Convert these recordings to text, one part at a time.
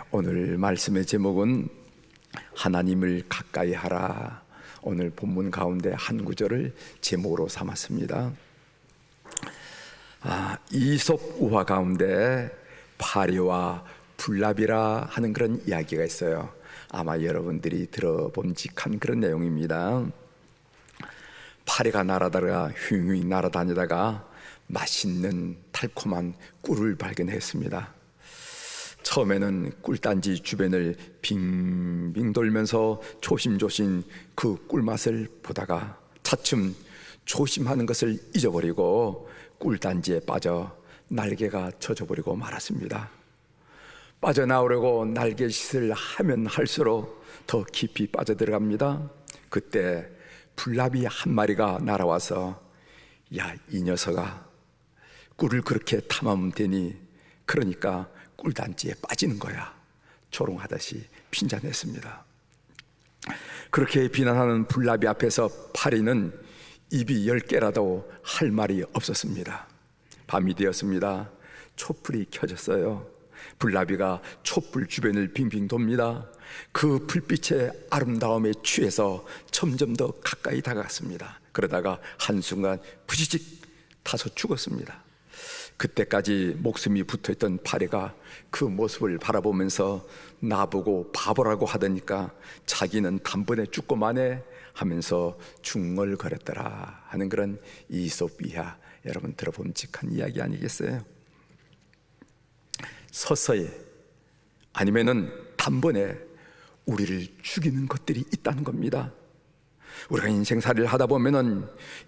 오늘 말씀의 제목은 하나님을 가까이 하라. 오늘 본문 가운데 한 구절을 제목으로 삼았습니다. 이솝 우화 가운데 파리와 불납이라 하는 그런 이야기가 있어요. 아마 여러분들이 들어봄직한 그런 내용입니다. 파리가 날아다가 휘휘 날아다니다가 맛있는 달콤한 꿀을 발견했습니다. 처음에는 꿀단지 주변을 빙빙 돌면서 조심조심 그 꿀맛을 보다가 차츰 조심하는 것을 잊어버리고 꿀단지에 빠져 날개가 젖어버리고 말았습니다. 빠져나오려고 날개짓을 하면 할수록 더 깊이 빠져들어갑니다. 그때 불나비 한 마리가 날아와서 야, 이 녀석아, 꿀을 그렇게 탐하면 되니 그러니까 꿀단지에 빠지는 거야, 조롱하듯이 핀잔했습니다. 그렇게 비난하는 불나비 앞에서 파리는 입이 10개라도 할 말이 없었습니다. 밤이 되었습니다. 촛불이 켜졌어요. 불나비가 촛불 주변을 빙빙 돕니다. 그 불빛의 아름다움에 취해서 점점 더 가까이 다가갔습니다. 그러다가 한순간 부지직 타서 죽었습니다. 그때까지 목숨이 붙어있던 파리가 그 모습을 바라보면서 나보고 바보라고 하더니까 자기는 단번에 죽고 마네 하면서 중얼거렸더라 하는 그런 이솝 이야, 여러분 들어봄직한 이야기 아니겠어요? 서서히 아니면은 단번에 우리를 죽이는 것들이 있다는 겁니다. 우리가 인생살이를 하다 보면은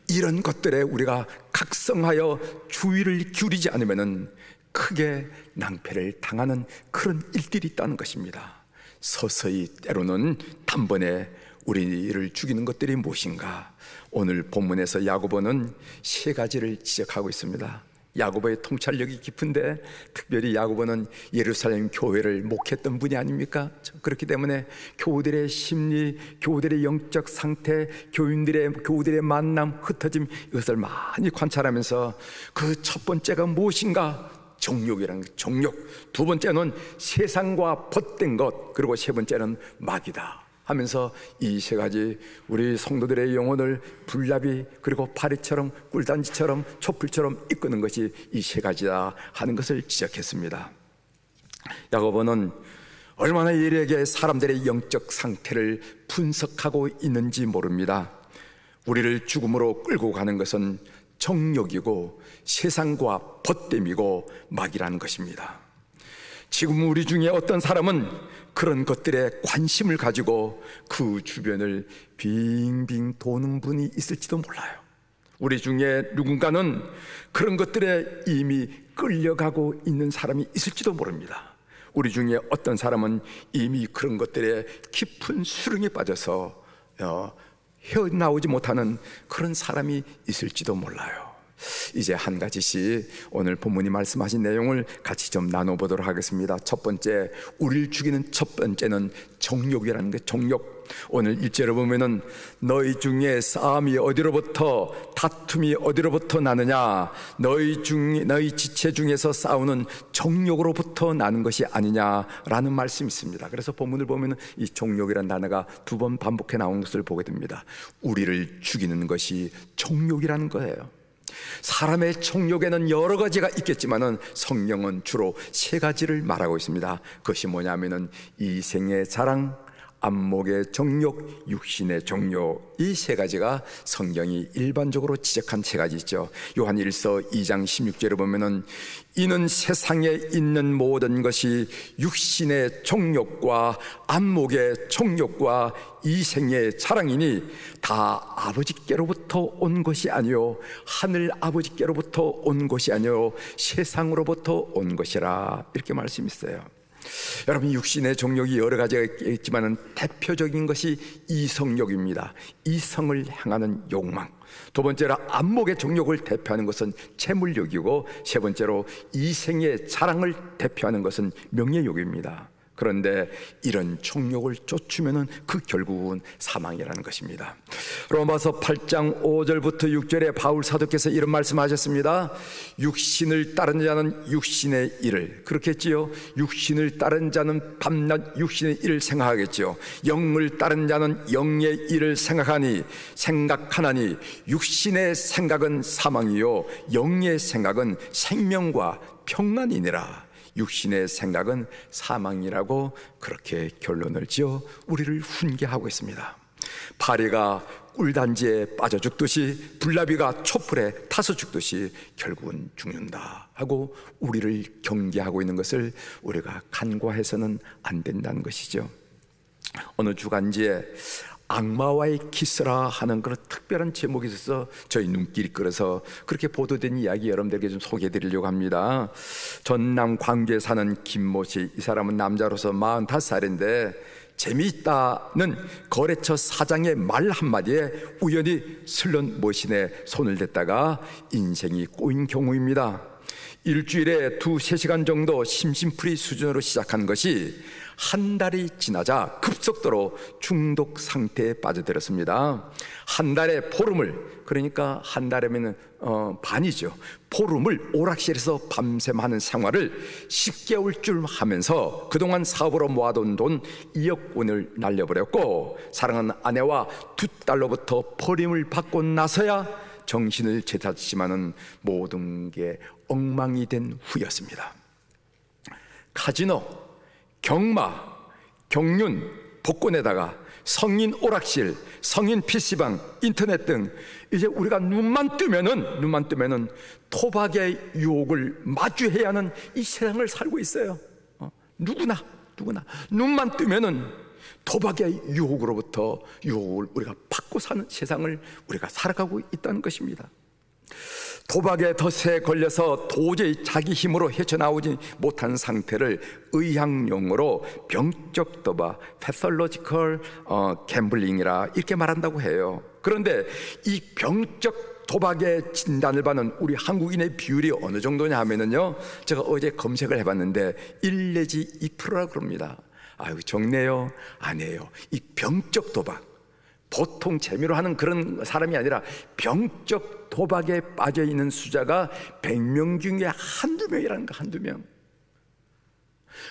이런 것들에 우리가 각성하여 주의를 기울이지 않으면은 크게 낭패를 당하는 그런 일들이 있다는 것입니다. 서서히 때로는 단번에 우리를 죽이는 것들이 무엇인가? 오늘 본문에서 야고보는 3가지를 지적하고 있습니다. 야고보의 통찰력이 깊은데 특별히 야고보는 예루살렘 교회를 목했던 분이 아닙니까? 그렇기 때문에 교우들의 심리, 교우들의 영적 상태, 교우들의 만남, 흩어짐, 이것을 많이 관찰하면서 그 첫 번째가 무엇인가? 정욕이라는 정욕, 두 번째는 세상과 벗된 것, 그리고 세 번째는 마귀다 하면서 이 3가지 우리 성도들의 영혼을 불나비 그리고 파리처럼 꿀단지처럼 촛불처럼 이끄는 것이 이 3가지다 하는 것을 지적했습니다. 야고보는 얼마나 예리하게 사람들의 영적 상태를 분석하고 있는지 모릅니다. 우리를 죽음으로 끌고 가는 것은 정욕이고 세상과 벗됨이고 마귀라는 것입니다. 지금 우리 중에 어떤 사람은 그런 것들에 관심을 가지고 그 주변을 빙빙 도는 분이 있을지도 몰라요. 우리 중에 누군가는 그런 것들에 이미 끌려가고 있는 사람이 있을지도 모릅니다. 우리 중에 어떤 사람은 이미 그런 것들에 깊은 수렁에 빠져서 헤어나오지 못하는 그런 사람이 있을지도 몰라요. 이제 한 가지씩 오늘 본문이 말씀하신 내용을 같이 좀 나눠보도록 하겠습니다. 첫 번째, 우리를 죽이는 첫 번째는 정욕이라는 게 정욕. 오늘 1절을 보면은 너희 중에 싸움이 어디로부터, 다툼이 어디로부터 나느냐? 너희 지체 중에서 싸우는 정욕으로부터 나는 것이 아니냐라는 말씀이 있습니다. 그래서 본문을 보면은 이 정욕이라는 단어가 2번 반복해 나온 것을 보게 됩니다. 우리를 죽이는 것이 정욕이라는 거예요. 사람의 정욕에는 여러 가지가 있겠지만은 성경은 주로 3가지를 말하고 있습니다. 그것이 뭐냐면은 이생의 자랑, 안목의 정욕, 육신의 정욕, 이 3가지가 성경이 일반적으로 지적한 3가지죠. 요한일서 2장 16절에 보면은 이는 세상에 있는 모든 것이 육신의 정욕과 안목의 정욕과 이생의 자랑이니 다 아버지께로부터 온 것이 아니요 하늘 아버지께로부터 온 것이 아니요 세상으로부터 온 것이라, 이렇게 말씀했어요. 여러분, 육신의 정욕이 여러 가지가 있지만 대표적인 것이 이성욕입니다. 이성을 향하는 욕망. 두 번째로 안목의 정욕을 대표하는 것은 재물욕이고, 세 번째로 이생의 자랑을 대표하는 것은 명예욕입니다. 그런데 이런 정욕을 쫓으면은 그 결국은 사망이라는 것입니다. 로마서 8장 5절부터 6절에 바울 사도께서 이런 말씀하셨습니다. 육신을 따른 자는 육신의 일을, 그렇겠지요. 육신을 따른 자는 밤낮 육신의 일을 생각하겠지요. 영을 따른 자는 영의 일을 생각하니 육신의 생각은 사망이요 영의 생각은 생명과 평안이니라. 육신의 생각은 사망이라고 그렇게 결론을 지어 우리를 훈계하고 있습니다. 파리가 꿀단지에 빠져 죽듯이 불나비가 촛불에 타서 죽듯이 결국은 죽는다 하고 우리를 경계하고 있는 것을 우리가 간과해서는 안 된다는 것이죠. 어느 주간지에 악마와의 키스라 하는 그런 특별한 제목이 있어서 저희 눈길이 끌어서 그렇게 보도된 이야기 여러분들에게 좀 소개해 드리려고 합니다. 전남 광주에 사는 김모 씨, 이 사람은 남자로서 45살인데 재미있다는 거래처 사장의 말 한마디에 우연히 슬런 머신에 손을 댔다가 인생이 꼬인 경우입니다. 일주일에 2-3시간 정도 심심풀이 수준으로 시작한 것이 한 달이 지나자 급속도로 중독 상태에 빠져들었습니다. 한 달에 보름을, 그러니까 한 달이면 반이죠. 보름을 오락실에서 밤샘 하는 생활을 10개월쯤 하면서 그동안 사업으로 모아둔 돈 2억 원을 날려버렸고, 사랑하는 아내와 2딸로부터 버림을 받고 나서야 정신을 되찾지만은 모든 게 엉망이 된 후였습니다. 카지노, 경마, 경륜, 복권에다가 성인 오락실, 성인 PC방, 인터넷 등 이제 우리가 눈만 뜨면은 토박의 유혹을 마주해야 하는 이 세상을 살고 있어요. 누구나 눈만 뜨면은 도박의 유혹으로부터 유혹을 우리가 받고 사는 세상을 우리가 살아가고 있다는 것입니다. 도박의 덫에 걸려서 도저히 자기 힘으로 헤쳐나오지 못한 상태를 의학용어로 병적 도박, pathological gambling 이렇게 말한다고 해요. 그런데 이 병적 도박의 진단을 받는 우리 한국인의 비율이 어느 정도냐 하면은요, 제가 어제 검색을 해봤는데 1 내지 2%라고 그럽니다. 아유, 적네요. 아니에요. 이 병적 도박, 보통 재미로 하는 그런 사람이 아니라 병적 도박에 빠져있는 숫자가 100명 중에 한두 명이라는 거, 한두 명.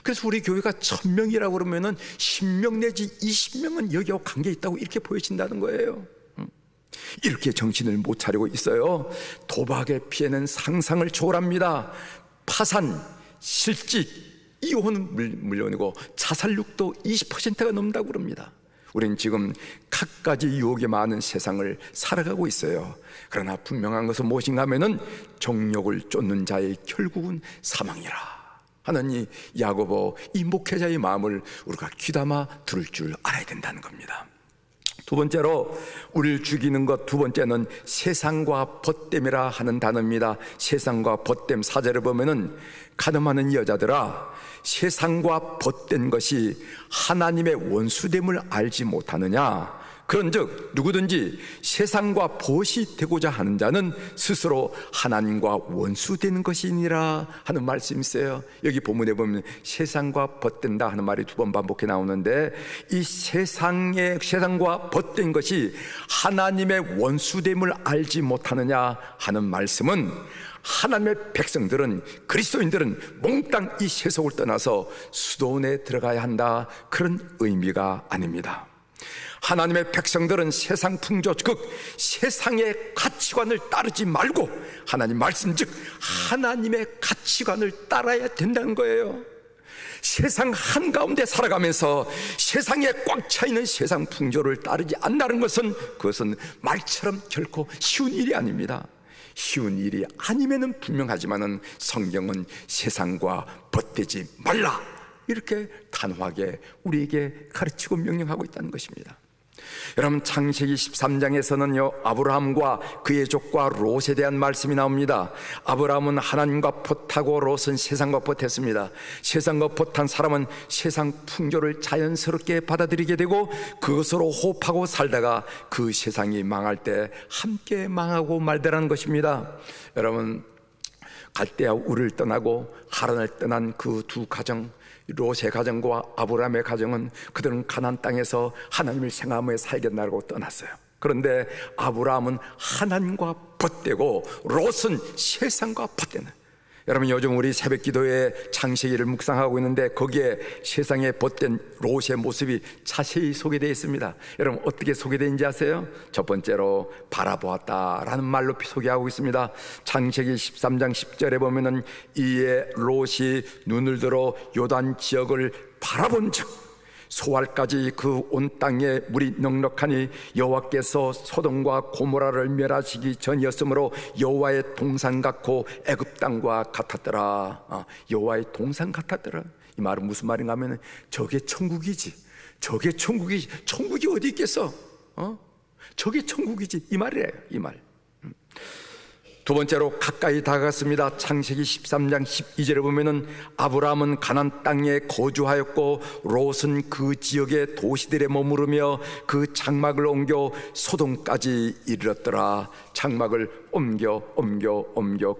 그래서 우리 교회가 1000명이라고 그러면은 10명 내지 20명은 여기하고 관계 있다고 이렇게 보여진다는 거예요. 이렇게 정신을 못 차리고 있어요. 도박의 피해는 상상을 초월합니다. 파산, 실직, 이혼은 물론이고 자살률도 20%가 넘는다고 그럽니다. 우리는 지금 갖가지 유혹이 많은 세상을 살아가고 있어요. 그러나 분명한 것은 무엇인가 하면은 정욕을 쫓는 자의 결국은 사망이라 하는 이 야고보, 이 목회자의 마음을 우리가 귀담아 들을 줄 알아야 된다는 겁니다. 두 번째로 우리를 죽이는 것, 두 번째는 세상과 벗됨이라 하는 단어입니다. 세상과 벗됨, 4절을 보면은 가늠하는 여자들아, 세상과 벗된 것이 하나님의 원수됨을 알지 못하느냐. 그런즉 누구든지 세상과 벗이 되고자 하는 자는 스스로 하나님과 원수되는 것이니라 하는 말씀이 있어요. 여기 본문에 보면 세상과 벗된다 하는 말이 2번 반복해 나오는데, 이 세상과 벗된 것이 하나님의 원수됨을 알지 못하느냐 하는 말씀은 하나님의 백성들은, 그리스도인들은 몽땅 이 세속을 떠나서 수도원에 들어가야 한다, 그런 의미가 아닙니다. 하나님의 백성들은 세상 풍조, 즉 세상의 가치관을 따르지 말고 하나님 말씀, 즉 하나님의 가치관을 따라야 된다는 거예요. 세상 한가운데 살아가면서 세상에 꽉 차있는 세상 풍조를 따르지 않는다는 것은, 그것은 말처럼 결코 쉬운 일이 아닙니다. 쉬운 일이 아니면은 분명하지만은 성경은 세상과 벗되지 말라, 이렇게 단호하게 우리에게 가르치고 명령하고 있다는 것입니다. 여러분, 창세기 13장에서는요 아브라함과 그의 족과 롯에 대한 말씀이 나옵니다. 아브라함은 하나님과 벗하고 롯은 세상과 벗했습니다. 세상과 벗한 사람은 세상 풍조를 자연스럽게 받아들이게 되고 그것으로 호흡하고 살다가 그 세상이 망할 때 함께 망하고 말더라는 것입니다. 여러분, 갈대아 우를 떠나고 하란을 떠난 그 두 가정, 롯의 가정과 아브라함의 가정은 그들은 가나안 땅에서 하나님을 생각하며 살겠다고 떠났어요. 그런데 아브라함은 하나님과 벗되고 롯은 세상과 벗되는, 여러분 요즘 우리 새벽 기도에 창세기를 묵상하고 있는데 거기에 세상에 벗된 롯의 모습이 자세히 소개되어 있습니다. 여러분 어떻게 소개되는지 아세요? 첫 번째로 바라보았다라는 말로 소개하고 있습니다. 창세기 13장 10절에 보면은 이에 롯이 눈을 들어 요단 지역을 바라본 즉 소알까지 그 온 땅에 물이 넉넉하니 여호와께서 소돔과 고모라를 멸하시기 전이었으므로 여호와의 동산 같고 애굽 땅과 같았더라. 여호와의 동산 같았더라. 이 말은 무슨 말인가 하면 저게 천국이지, 저게 천국이지. 천국이 어디 있겠어? 저게 천국이지, 이 말이에요, 이 말. 두 번째로 가까이 다가갔습니다. 창세기 13장 12절에 보면은 아브라함은 가나안 땅에 거주하였고 롯은 그 지역의 도시들에 머무르며 그 장막을 옮겨 소돔까지 이르렀더라. 장막을 옮겨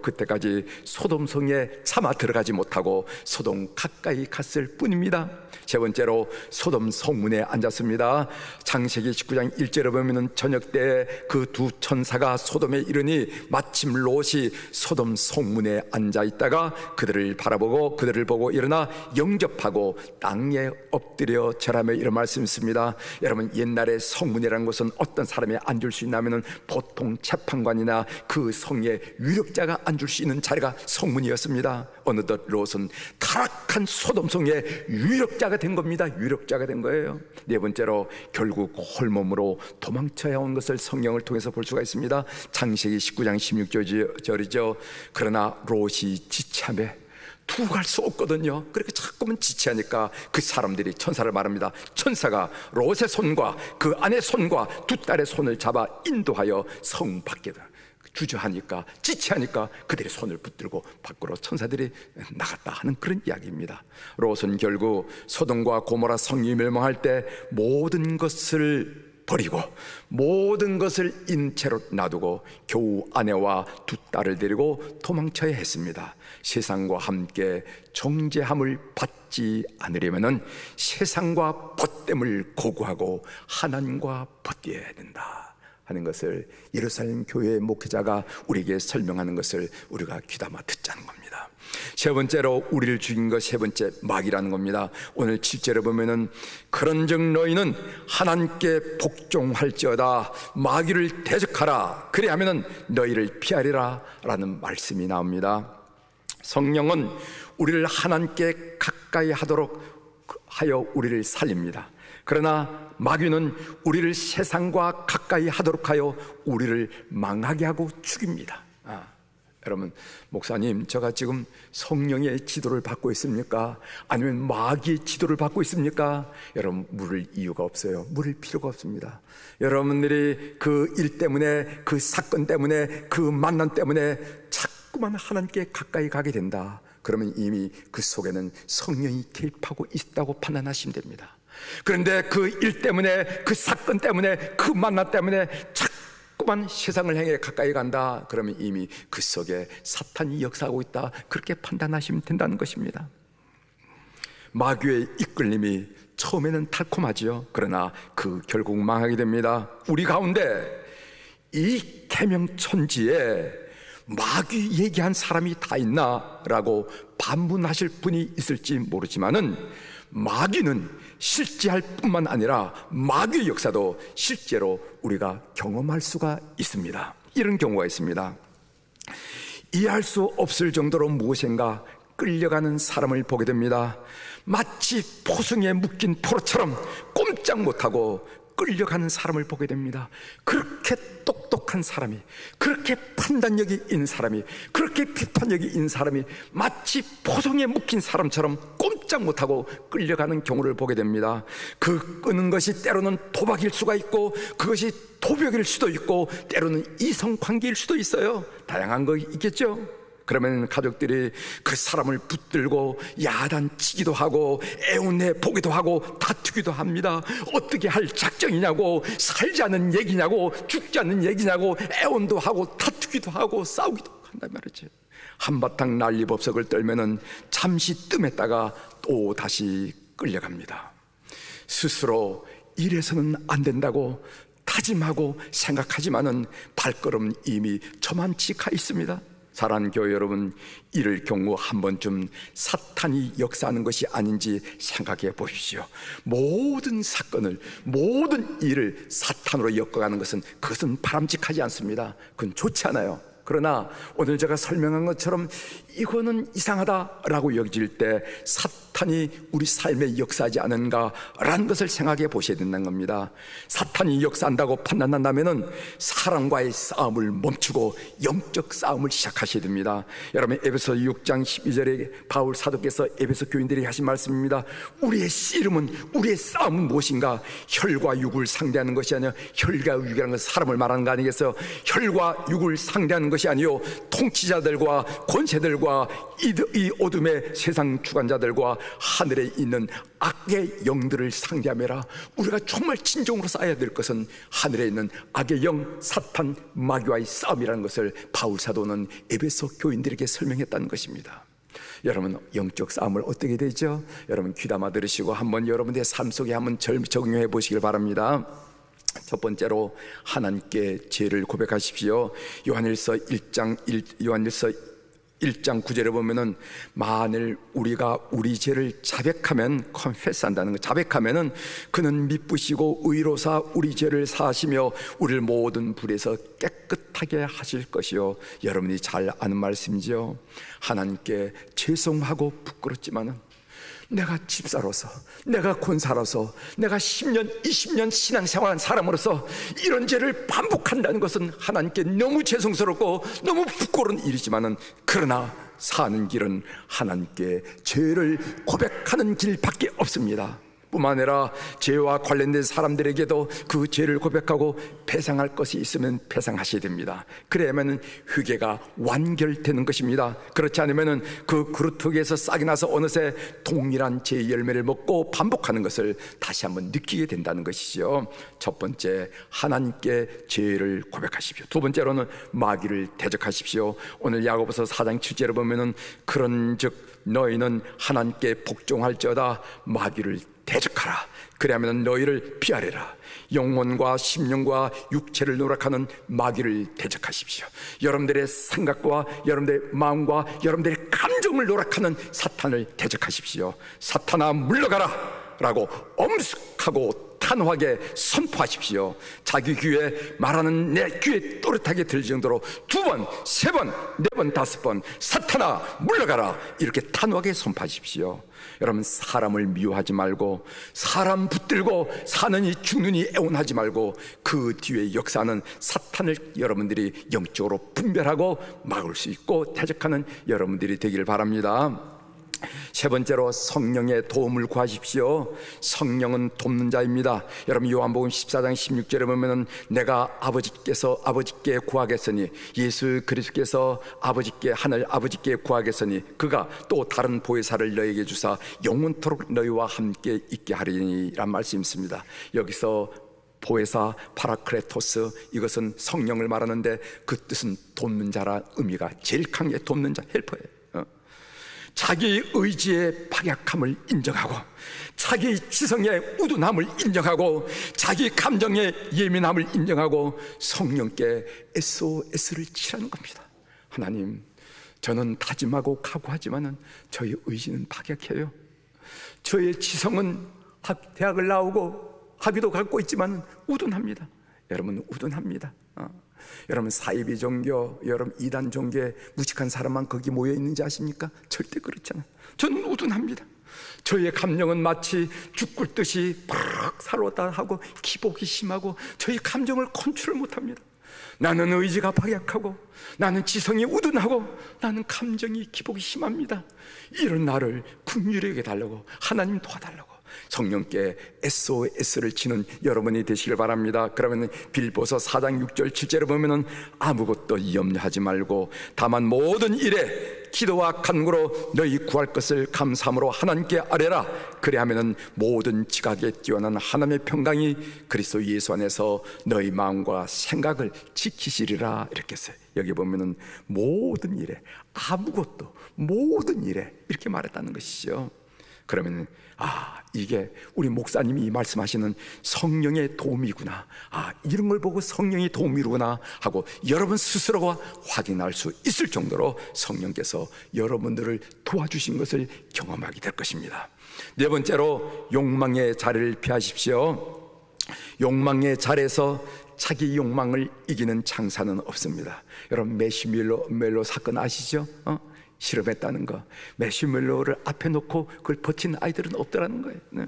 그때까지 소돔성에 차마 들어가지 못하고 소돔 가까이 갔을 뿐입니다. 세 번째로 소돔 성문에 앉았습니다. 창세기 19장 1절에 보면은 저녁 때 그 두 천사가 소돔에 이르니 마침 롯이 소돔 성문에 앉아 있다가 그들을 바라보고 그들을 보고 일어나 영접하고 땅에 엎드려 절하며 이런 말씀이 있습니다. 여러분 옛날에 성문이라는 것은 어떤 사람이 앉을 수 있냐면은 보통 재판관이나 그 성의 유력자가 앉을 수 있는 자리가 성문이었습니다. 어느덧 롯은 타락한 소돔성의 유력자가 된 겁니다. 유력자가 된 거예요. 네 번째로 결국 홀몸으로 도망쳐야 온 것을 성경을 통해서 볼 수가 있습니다. 창세기 19장 16절이죠. 그러나 롯이 지체하며 두고 갈 수 없거든요. 그렇게 자꾸만 지체하니까 그 사람들이 천사를 말합니다. 천사가 롯의 손과 그 아내 손과 두 딸의 손을 잡아 인도하여 성 밖에다 주저하니까, 지체하니까 그들의 손을 붙들고 밖으로 천사들이 나갔다 하는 그런 이야기입니다. 롯은 결국 소돔과 고모라 성이 멸망할 때 모든 것을 버리고 모든 것을 인채로 놔두고 겨우 아내와 두 딸을 데리고 도망쳐야 했습니다. 세상과 함께 정죄함을 받지 않으려면 세상과 벗됨을 고구하고 하나님과 벗겨야 된다 하는 것을 예루살렘 교회의 목회자가 우리에게 설명하는 것을 우리가 귀담아 듣자는 겁니다. 세 번째로 우리를 죽인 것, 세 번째 마귀라는 겁니다. 오늘 7절에 보면은 그런즉 너희는 하나님께 복종할지어다 마귀를 대적하라 그리하면은 너희를 피하리라 라는 말씀이 나옵니다. 성령은 우리를 하나님께 가까이 하도록 하여 우리를 살립니다. 그러나 마귀는 우리를 세상과 가까이 하도록 하여 우리를 망하게 하고 죽입니다. 여러분, 목사님 제가 지금 성령의 지도를 받고 있습니까? 아니면 마귀의 지도를 받고 있습니까? 여러분 물을 이유가 없어요. 물을 필요가 없습니다. 여러분들이 그 일 때문에, 그 사건 때문에, 그 만남 때문에 자꾸만 하나님께 가까이 가게 된다. 그러면 이미 그 속에는 성령이 개입하고 있다고 판단하시면 됩니다. 그런데 그 일 때문에, 그 사건 때문에, 그 만남 때문에 자꾸만 세상을 향해 가까이 간다. 그러면 이미 그 속에 사탄이 역사하고 있다. 그렇게 판단하시면 된다는 것입니다. 마귀의 이끌림이 처음에는 달콤하지요. 그러나 그 결국 망하게 됩니다. 우리 가운데 이 계명천지에 마귀 얘기한 사람이 다 있나? 라고 반문하실 분이 있을지 모르지만은 마귀는 실제할 뿐만 아니라 마귀의 역사도 실제로 우리가 경험할 수가 있습니다. 이런 경우가 있습니다. 이해할 수 없을 정도로 무엇인가 끌려가는 사람을 보게 됩니다. 마치 포승에 묶인 포로처럼 꼼짝 못하고 끌려가는 사람을 보게 됩니다. 그렇게 똑똑한 사람이, 그렇게 판단력이 있는 사람이, 그렇게 비판력이 있는 사람이 마치 포성에 묶인 사람처럼 꼼짝 못하고 끌려가는 경우를 보게 됩니다. 그 끄는 것이 때로는 도박일 수가 있고, 그것이 도벽일 수도 있고, 때로는 이성관계일 수도 있어요. 다양한 거 있겠죠. 그러면 가족들이 그 사람을 붙들고 야단치기도 하고 애운해 보기도 하고 다투기도 합니다. 어떻게 할 작정이냐고, 살자는 얘기냐고, 죽자는 얘기냐고 애운도 하고 다투기도 하고 싸우기도 한단 말이죠. 한바탕 난리법석을 떨면은 잠시 뜸했다가 또 다시 끌려갑니다. 스스로 이래서는 안 된다고 다짐하고 생각하지만은 발걸음 이미 저만치 가 있습니다. 사랑하는 교회 여러분, 이럴 경우 한 번쯤 사탄이 역사하는 것이 아닌지 생각해 보십시오. 모든 사건을, 모든 일을 사탄으로 엮어가는 것은, 그것은 바람직하지 않습니다. 그건 좋지 않아요. 그러나 오늘 제가 설명한 것처럼 이거는 이상하다라고 여겨질 때 사탄이 우리 삶에 역사하지 않은가라는 것을 생각해 보셔야 된다는 겁니다. 사탄이 역사한다고 판단한다면 사람과의 싸움을 멈추고 영적 싸움을 시작하셔야 됩니다. 여러분, 에베소 6장 12절에 바울 사도께서 에베소 교인들에게 하신 말씀입니다. 우리의 씨름은, 우리의 싸움은 무엇인가? 혈과 육을 상대하는 것이 아니라, 혈과 육이라는 것은 사람을 말하는 거 아니겠어요? 혈과 육을 상대하는 것이 아니요 통치자들과 권세들과 이 어둠의 세상 주관자들과 하늘에 있는 악의 영들을 상대하매라. 우리가 정말 진정으로 싸워야 될 것은 하늘에 있는 악의 영, 사탄, 마귀와의 싸움이라는 것을 바울 사도는 에베소 교인들에게 설명했다는 것입니다. 여러분, 영적 싸움을 어떻게 되죠? 여러분, 귀담아 들으시고 한번 여러분의 삶 속에 한번 적용해 보시길 바랍니다. 첫 번째로 하나님께 죄를 고백하십시오. 요한일서 1장 9절에 보면은 만일 우리가 우리 죄를 자백하면, confess한다는 거, 자백하면은 그는 미쁘시고 의로사 우리 죄를 사하시며 우리를 모든 불에서 깨끗하게 하실 것이요. 여러분이 잘 아는 말씀이죠. 하나님께 죄송하고 부끄럽지만은 내가 집사로서, 내가 권사로서, 내가 10년, 20년 신앙생활한 사람으로서 이런 죄를 반복한다는 것은 하나님께 너무 죄송스럽고 너무 부끄러운 일이지만은, 그러나 사는 길은 하나님께 죄를 고백하는 길밖에 없습니다. 뿐만 아니라 죄와 관련된 사람들에게도 그 죄를 고백하고 배상할 것이 있으면 배상하셔야 됩니다. 그래야만 회개가 완결되는 것입니다. 그렇지 않으면 그 그루트 위에서 싹이 나서 어느새 동일한 죄의 열매를 먹고 반복하는 것을 다시 한번 느끼게 된다는 것이죠. 첫 번째, 하나님께 죄를 고백하십시오. 두 번째로는 마귀를 대적하십시오. 오늘 야고보서 4장 7절에 보면은 그런즉 너희는 하나님께 복종할지어다 마귀를 대적하라. 그래야면 너희를 피하리라. 영혼과 심령과 육체를 노력하는 마귀를 대적하십시오. 여러분들의 생각과 여러분들의 마음과 여러분들의 감정을 노력하는 사탄을 대적하십시오. 사탄아 물러가라 라고 엄숙하고 단호하게 선포하십시오. 자기 귀에 말하는 내 귀에 또렷하게 들릴 정도로 2번, 3번, 4번, 5번 사탄아 물러가라 이렇게 단호하게 선포하십시오. 여러분, 사람을 미워하지 말고 사람 붙들고 사느니 죽느니 애원하지 말고 그 뒤에 역사하는 사탄을 여러분들이 영적으로 분별하고 막을 수 있고 대적하는 여러분들이 되기를 바랍니다. 세 번째로 성령의 도움을 구하십시오. 성령은 돕는 자입니다. 여러분, 요한복음 14장 16절에 보면은 내가 아버지께 구하겠으니, 예수 그리스도께서 하늘 아버지께 구하겠으니 그가 또 다른 보혜사를 너에게 주사 영원토록 너희와 함께 있게 하리니 라는 말씀이 있습니다. 여기서 보혜사, 파라크레토스, 이것은 성령을 말하는데 그 뜻은 돕는 자라 의미가 제일 강해. 돕는 자, 헬퍼예요. 자기 의지의 박약함을 인정하고 자기 지성의 우둔함을 인정하고 자기 감정의 예민함을 인정하고 성령께 SOS를 치라는 겁니다. 하나님, 저는 다짐하고 각오하지만은 저의 의지는 박약해요. 저의 지성은 대학을 나오고 학위도 갖고 있지만 우둔합니다. 여러분, 우둔합니다. 여러분, 사이비 종교, 여러분 이단 종교에 무식한 사람만 거기 모여 있는지 아십니까? 절대 그렇지 않아요. 저는 우둔합니다. 저의 감정은 마치 죽을 듯이 팍 살았다 하고 기복이 심하고 저의 감정을 컨트롤 못합니다. 나는 의지가 박약하고 나는 지성이 우둔하고 나는 감정이 기복이 심합니다. 이런 나를 긍휼히 여겨달라고, 하나님 도와달라고 성령께 SOS를 치는 여러분이 되시길 바랍니다. 그러면 빌보서 4장 6절 7절에 보면은 아무것도 염려하지 말고 다만 모든 일에 기도와 간구로 너희 구할 것을 감사함으로 하나님께 아뢰라. 그리하면은 모든 지각에 뛰어난 하나님의 평강이 그리스도 예수 안에서 너희 마음과 생각을 지키시리라. 이렇게 했어요. 여기 보면은 모든 일에, 아무것도 모든 일에 이렇게 말했다는 것이죠. 그러면 이게 우리 목사님이 말씀하시는 성령의 도움이구나, 이런 걸 보고 성령이 도움이구나 하고 여러분 스스로가 확인할 수 있을 정도로 성령께서 여러분들을 도와주신 것을 경험하게 될 것입니다. 네 번째로, 욕망의 자리를 피하십시오. 욕망의 자리에서 자기 욕망을 이기는 장사는 없습니다. 여러분 메시멜로 사건 아시죠? 실험했다는 거. 메시멜로를 앞에 놓고 그걸 버틴 아이들은 없더라는 거예요.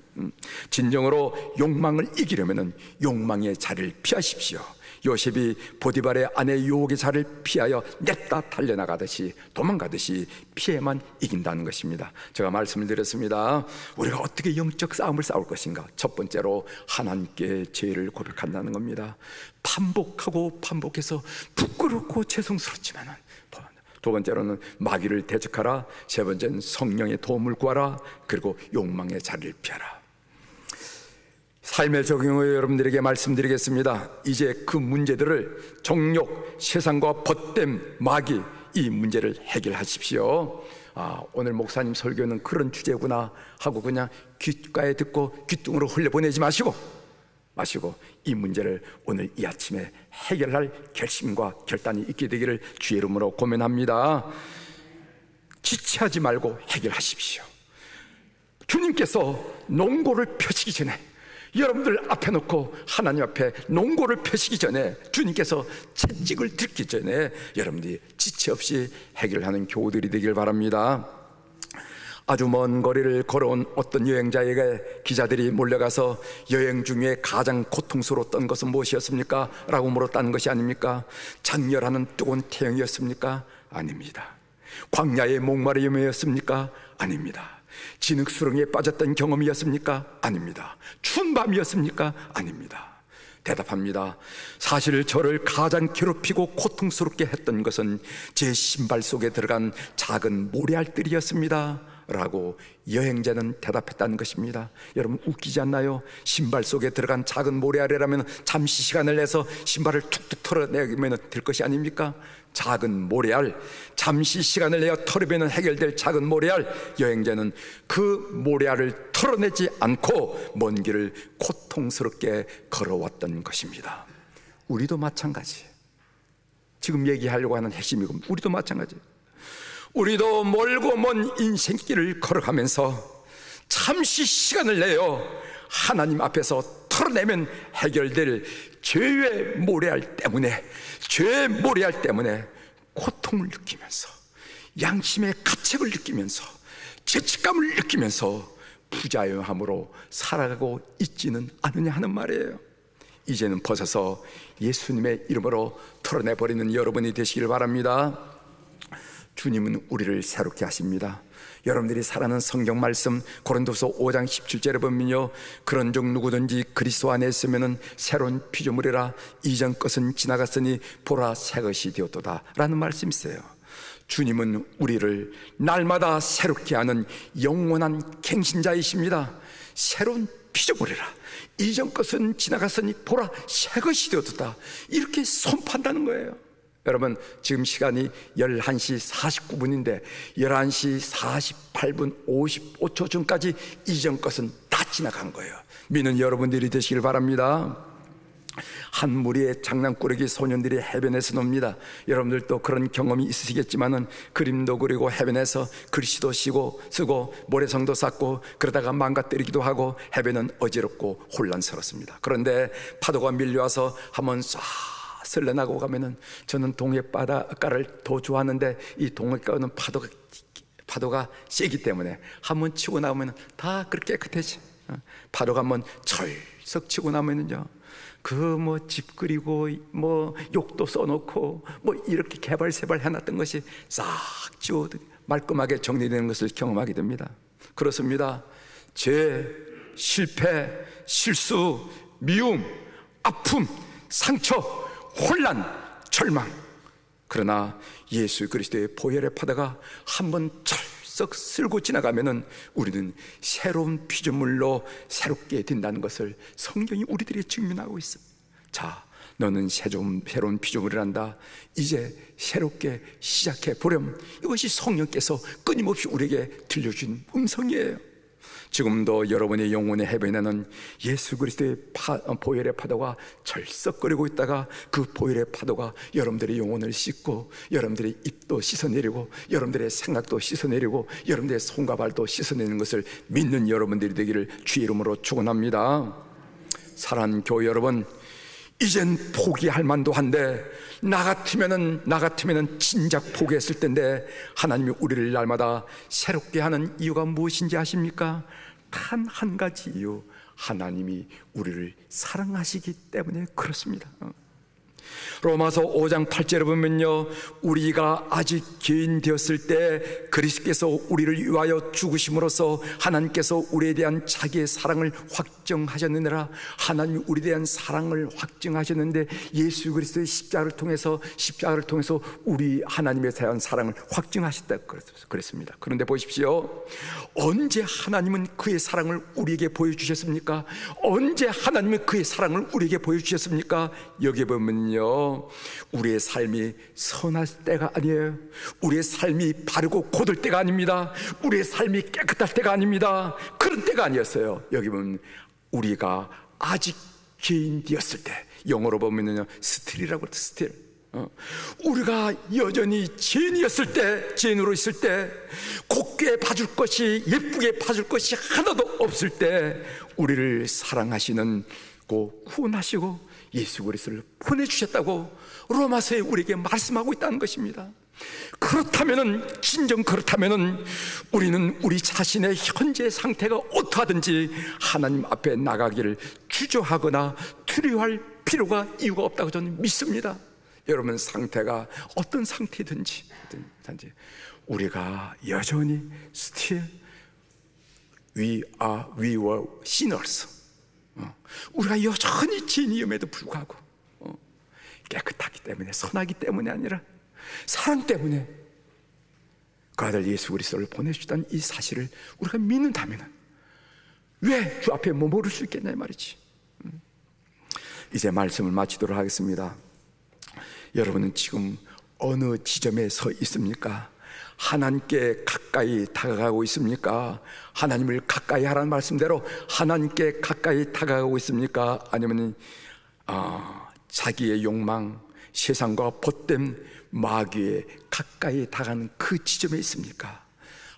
진정으로 욕망을 이기려면 욕망의 자리를 피하십시오. 요셉이 보디발의 아내 유혹의 자리를 피하여 냈다 달려나가듯이, 도망가듯이 피해만 이긴다는 것입니다. 제가 말씀을 드렸습니다. 우리가 어떻게 영적 싸움을 싸울 것인가? 첫 번째로 하나님께 죄를 고백한다는 겁니다. 반복하고 반복해서 부끄럽고 죄송스럽지만은, 두 번째로는 마귀를 대적하라. 세 번째는 성령의 도움을 구하라. 그리고 욕망의 자리를 피하라. 삶의 적용을 여러분들에게 말씀드리겠습니다. 이제 그 문제들을 정욕, 세상과 벗됨, 마귀, 이 문제를 해결하십시오. 오늘 목사님 설교는 그런 주제구나 하고 그냥 귓가에 듣고 귓등으로 흘려보내지 마시고 이 문제를 오늘 이 아침에 해결할 결심과 결단이 있게 되기를 주의 이름으로 고면합니다. 지체하지 말고 해결하십시오. 주님께서 농고를 펴시기 전에, 여러분들 앞에 놓고 하나님 앞에 농고를 펴시기 전에, 주님께서 채찍을 들기 전에 여러분들이 지체 없이 해결하는 교우들이 되길 바랍니다. 아주 먼 거리를 걸어온 어떤 여행자에게 기자들이 몰려가서 여행 중에 가장 고통스러웠던 것은 무엇이었습니까? 라고 물었다는 것이 아닙니까? 장렬하는 뜨거운 태양이었습니까? 아닙니다. 광야의 목마름이었습니까? 아닙니다. 진흙수렁에 빠졌던 경험이었습니까? 아닙니다. 추운 밤이었습니까? 아닙니다. 대답합니다. 사실 저를 가장 괴롭히고 고통스럽게 했던 것은 제 신발 속에 들어간 작은 모래알들이었습니다 라고 여행자는 대답했다는 것입니다. 여러분 웃기지 않나요? 신발 속에 들어간 작은 모래알이라면 잠시 시간을 내서 신발을 툭툭 털어내면 될 것이 아닙니까? 작은 모래알, 잠시 시간을 내어 털으면 해결될 작은 모래알. 여행자는 그 모래알을 털어내지 않고 먼 길을 고통스럽게 걸어왔던 것입니다. 우리도 마찬가지. 지금 얘기하려고 하는 핵심이 우리도 마찬가지. 우리도 멀고 먼 인생길을 걸어가면서 잠시 시간을 내어 하나님 앞에서 털어내면 해결될 죄의 모래알 때문에, 죄의 모래알 때문에 고통을 느끼면서, 양심의 가책을 느끼면서, 죄책감을 느끼면서 부자유함으로 살아가고 있지는 않느냐 하는 말이에요. 이제는 벗어서 예수님의 이름으로 털어내버리는 여러분이 되시길 바랍니다. 주님은 우리를 새롭게 하십니다. 여러분들이 살아는 성경 말씀 고린도서 5장 17절에 보면요, 그런즉 누구든지 그리스도 안에 있으면 새로운 피조물이라 이전 것은 지나갔으니 보라 새 것이 되었도다 라는 말씀이 있어요. 주님은 우리를 날마다 새롭게 하는 영원한 갱신자이십니다. 새로운 피조물이라 이전 것은 지나갔으니 보라 새 것이 되었도다, 이렇게 선포한다는 거예요. 여러분 지금 시간이 11시 49분인데 11시 48분 55초 전까지 이전 것은 다 지나간 거예요. 믿는 여러분들이 되시길 바랍니다. 한 무리의 장난꾸러기 소년들이 해변에서 놉니다. 여러분들도 그런 경험이 있으시겠지만은 그림도 그리고 해변에서 글씨도 쓰고 모래성도 쌓고 그러다가 망가뜨리기도 하고 해변은 어지럽고 혼란스럽습니다. 그런데 파도가 밀려와서 한번 쏴 쓸려나고 가면은, 저는 동해바닷가를 더 좋아하는데 이 동해가는 파도가 세기 때문에 한번 치고 나오면 다 그렇게 깨끗해지. 파도가 한번 철썩 치고 나면은요, 그 집 그리고 욕도 써놓고 이렇게 개발세발 해놨던 것이 싹 지워 말끔하게 정리되는 것을 경험하게 됩니다. 그렇습니다. 죄, 실패, 실수, 미움, 아픔, 상처, 혼란, 절망, 그러나 예수 그리스도의 보혈의 파도가 한번 철썩 쓸고 지나가면은 우리는 새로운 피조물로 새롭게 된다는 것을 성경이 우리들에게 증명하고 있습니다. 자, 너는 새로운 피조물이란다. 이제 새롭게 시작해 보렴. 이것이 성령께서 끊임없이 우리에게 들려준 음성이에요. 지금도 여러분의 영혼의 해변에는 예수 그리스도의 보혈의 파도가 절썩거리고 있다가 그 보혈의 파도가 여러분들의 영혼을 씻고 여러분들의 입도 씻어내리고 여러분들의 생각도 씻어내리고 여러분들의 손과 발도 씻어내는 것을 믿는 여러분들이 되기를 주의 이름으로 축원합니다. 사랑하는 교회 여러분, 이젠 포기할 만도 한데 나 같으면은 진작 포기했을 텐데 하나님이 우리를 날마다 새롭게 하는 이유가 무엇인지 아십니까? 단 한 가지 이유, 하나님이 우리를 사랑하시기 때문에 그렇습니다. 로마서 5장 8절에 보면요, 우리가 아직 죄인 되었을 때 그리스도께서 우리를 위하여 죽으심으로써 하나님께서 우리에 대한 자기의 사랑을 확정하셨느니라. 하나님이 우리에 대한 사랑을 확정하셨는데 예수 그리스도의 십자가를 통해서 우리 하나님에 대한 사랑을 확정하셨다 그랬습니다. 그런데 보십시오, 언제 하나님은 그의 사랑을 우리에게 보여주셨습니까? 언제 하나님이 그의 사랑을 우리에게 보여주셨습니까? 여기 보면요, 우리의 삶이 선할 때가 아니에요. 우리의 삶이 바르고 곧을 때가 아닙니다. 우리의 삶이 깨끗할 때가 아닙니다. 그런 때가 아니었어요. 여기 보면 우리가 아직 죄인 되었을 때, 영어로 보면요 스틸이라고 해요. 스틸. 우리가 여전히 죄인이었을 때, 죄인으로 있을 때, 곱게 봐줄 것이, 예쁘게 봐줄 것이 하나도 없을 때 우리를 사랑하시는 고 구원하시고 예수 그리스도를 보내주셨다고 로마서에 우리에게 말씀하고 있다는 것입니다. 진정 그렇다면은 우리는 우리 자신의 현재 상태가 어떠하든지 하나님 앞에 나가기를 주저하거나 두려워할 필요가 이유가 없다고 저는 믿습니다. 여러분 상태가 어떤 상태든지 우리가 여전히 still we were sinners. 우리가 여전히 죄인임에도 불구하고 깨끗하기 때문에, 선하기 때문이 아니라 사랑 때문에 그 아들 예수 그리스도를 보내주셨다는 이 사실을 우리가 믿는다면 왜 주 앞에 머무를 수 있겠냐 이 말이지. 이제 말씀을 마치도록 하겠습니다. 여러분은 지금 어느 지점에 서 있습니까? 하나님께 가까이 다가가고 있습니까? 하나님을 가까이 하라는 말씀대로 하나님께 가까이 다가가고 있습니까? 아니면 자기의 욕망, 세상과 벗된 마귀에 가까이 다가가는 그 지점에 있습니까?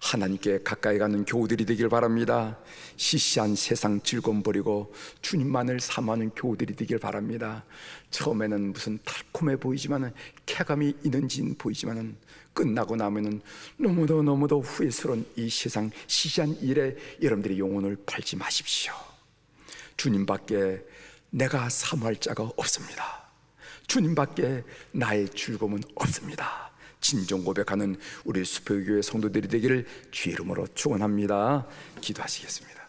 하나님께 가까이 가는 교우들이 되길 바랍니다. 시시한 세상 즐거움 버리고 주님만을 사모하는 교우들이 되길 바랍니다. 처음에는 무슨 달콤해 보이지만은, 쾌감이 있는지는 보이지만은 끝나고 나면은 너무도 후회스러운 이 세상 시시한 일에 여러분들의 영혼을 팔지 마십시오. 주님밖에 내가 사모할 자가 없습니다. 주님밖에 나의 즐거움은 없습니다. 진정 고백하는 우리 수표교회 성도들이 되기를 주의 이름으로 축원합니다. 기도하시겠습니다.